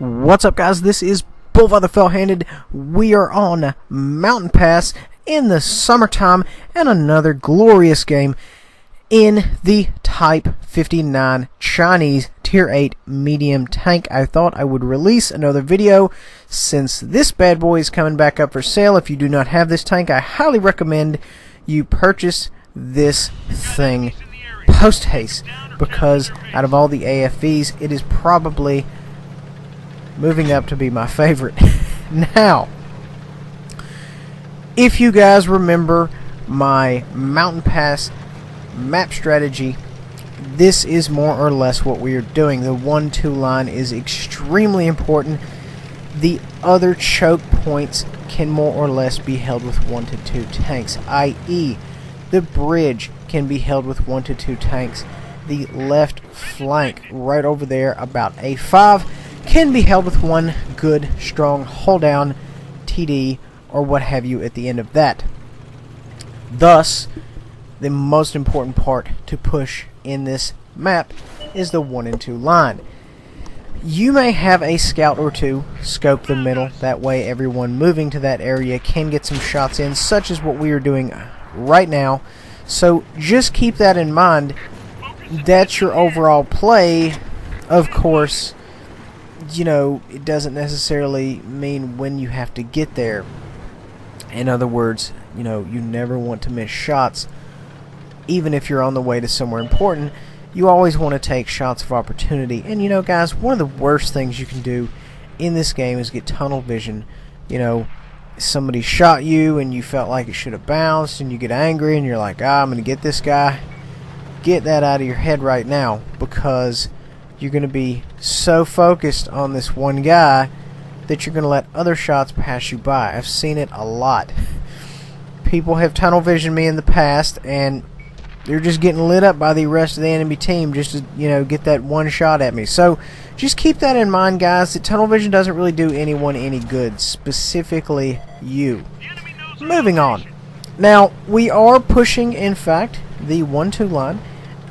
What's up, guys? This is Bullfather Fell-Handed. We are on Mountain Pass in the summertime and another glorious game in the Type 59 Chinese Tier 8 medium tank. I thought I would release another video since this bad boy is coming back up for sale. If you do not have this tank, I highly recommend you purchase this thing post haste, because out of all the AFVs, it is probably moving up to be my favorite. Now, if you guys remember my Mountain Pass map strategy, this is more or less what we are doing. The 1-2 line is extremely important. The other choke points can more or less be held with 1 to 2 tanks, i.e. the bridge can be held with 1 to 2 tanks. The left flank right over there about A5 can be held with one good strong hold down TD or what have you at the end of that. Thus, the most important part to push in this map is the 1 and 2 line. You may have a scout or two scope the middle, that way everyone moving to that area can get some shots in, such as what we are doing right now. So just keep that in mind. That's your overall play. Of course, you know, it doesn't necessarily mean when you have to get there. In other words, you know, you never want to miss shots. Even if you're on the way to somewhere important, you always want to take shots of opportunity. And you know, guys, one of the worst things you can do in this game is get tunnel vision. You know, somebody shot you and you felt like it should have bounced, and you get angry and you're like, I'm going to get this guy. Get that out of your head right now, because you're going to be so focused on this one guy that you're going to let other shots pass you by. I've seen it a lot. People have tunnel visioned me in the past, and they're just getting lit up by the rest of the enemy team just to, you know, get that one shot at me. So just keep that in mind, guys, that tunnel vision doesn't really do anyone any good, specifically you. Moving on. Now, we are pushing, in fact, the 1-2 line,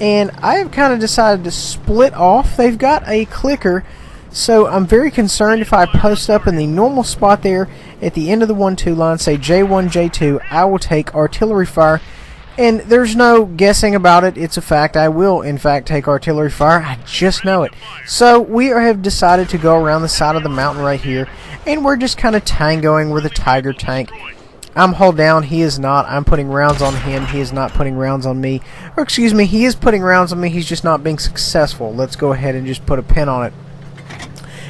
and I have kind of decided to split off. They've got a clicker, so I'm very concerned if I post up in the normal spot there at the end of the 1-2 line, say J1, J2, I will take artillery fire. And there's no guessing about it. It's a fact. I will, in fact, take artillery fire. I just know it. So we have decided to go around the side of the mountain right here, and we're just kind of tangoing with a Tiger tank. I'm hull down. He is not. I'm putting rounds on him. He is not putting rounds on me. Or excuse me, he is putting rounds on me. He's just not being successful. Let's go ahead and just put a pin on it.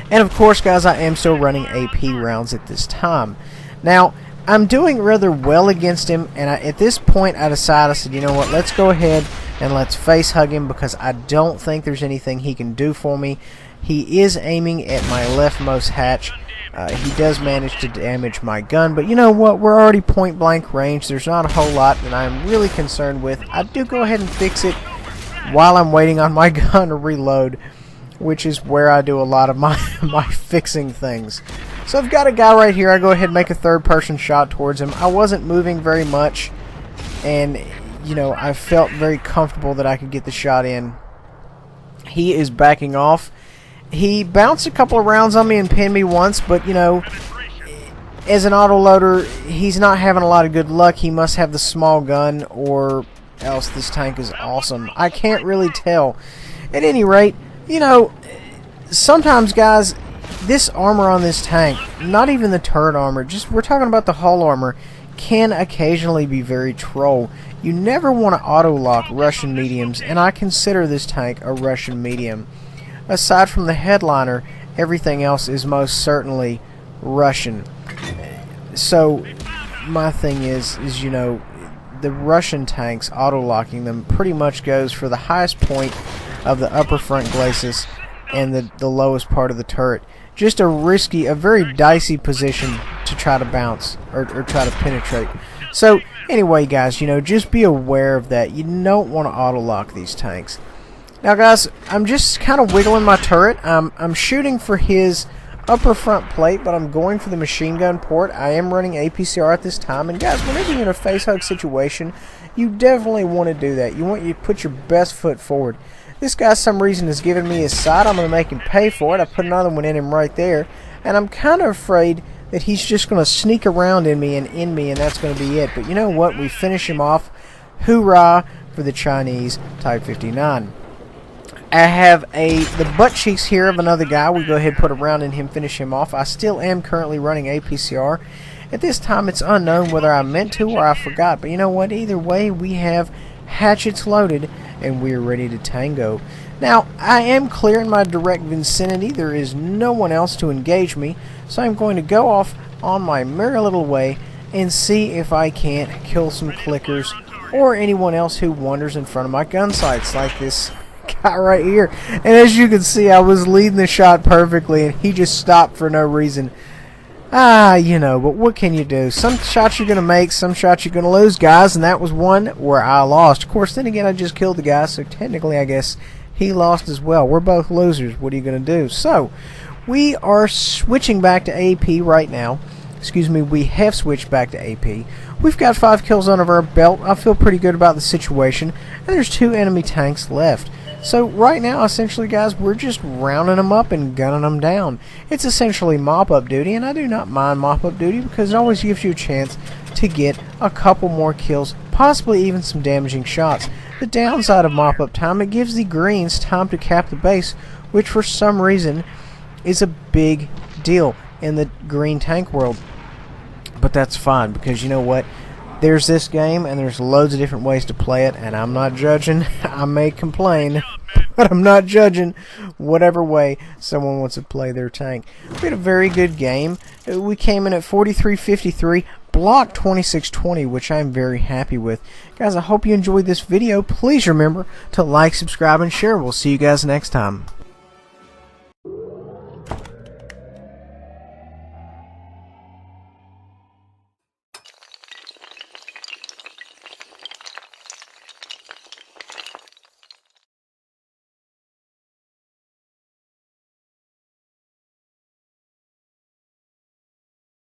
And of course, guys, I am still running AP rounds at this time. Now, I'm doing rather well against him, and at this point I decided, I said, you know what, let's go ahead and let's face hug him, because I don't think there's anything he can do for me. He is aiming at my leftmost hatch. He does manage to damage my gun, but you know what, we're already point blank range. There's not a whole lot that I'm really concerned with. I do go ahead and fix it while I'm waiting on my gun to reload, which is where I do a lot of my fixing things. So I've got a guy right here. I go ahead and make a third-person shot towards him. I wasn't moving very much, and you know, I felt very comfortable that I could get the shot in. He is backing off. He bounced a couple of rounds on me and pinned me once, but you know, as an autoloader, he's not having a lot of good luck. He must have the small gun, or else this tank is awesome. I can't really tell. At any rate, you know, sometimes, guys, this armor on this tank, not even the turret armor, just we're talking about the hull armor, can occasionally be very troll. You never want to auto-lock Russian mediums, and I consider this tank a Russian medium. Aside from the headliner, everything else is most certainly Russian. So my thing is you know, the Russian tanks, auto-locking them pretty much goes for the highest point of the upper front glacis and the lowest part of the turret. Just a risky, a very dicey position to try to bounce or try to penetrate. So anyway, guys, you know, just be aware of that. You don't want to auto-lock these tanks. Now, guys, I'm just kind of wiggling my turret. I'm shooting for his upper front plate, but I'm going for the machine gun port. I am running APCR at this time. And guys, whenever you're in a face hug situation, you definitely want to do that. You want to put your best foot forward. This guy, some reason, has given me his side. I'm going to make him pay for it. I put another one in him right there. And I'm kind of afraid that he's just going to sneak around in me, and that's going to be it. But you know what? We finish him off. Hoorah for the Chinese Type 59. I have the butt cheeks here of another guy. We go ahead and put a round in him, finish him off. I still am currently running APCR. At this time, it's unknown whether I meant to or I forgot. But you know what? Either way, we have hatchets loaded, and we're ready to tango. Now, I am clear in my direct vicinity. There is no one else to engage me, so I'm going to go off on my merry little way and see if I can't kill some clickers or anyone else who wanders in front of my gun sights, like this guy right here. And as you can see, I was leading the shot perfectly, and he just stopped for no reason. You know, but what can you do? Some shots you're going to make, some shots you're going to lose, guys, and that was one where I lost. Of course, then again, I just killed the guy, so technically, I guess, he lost as well. We're both losers. What are you going to do? So, we are switching back to AP right now. Excuse me, we have switched back to AP. We've got 5 kills under our belt. I feel pretty good about the situation, and there's 2 enemy tanks left. So right now, essentially, guys, we're just rounding them up and gunning them down. It's essentially mop-up duty, and I do not mind mop-up duty because it always gives you a chance to get a couple more kills, possibly even some damaging shots. The downside of mop-up time, it gives the greens time to cap the base, which for some reason is a big deal in the green tank world. But that's fine, because you know what? There's this game, and there's loads of different ways to play it, and I'm not judging. I may complain, but I'm not judging whatever way someone wants to play their tank. We had a very good game. We came in at 43-53, block 26-20, which I'm very happy with. Guys, I hope you enjoyed this video. Please remember to like, subscribe, and share. We'll see you guys next time.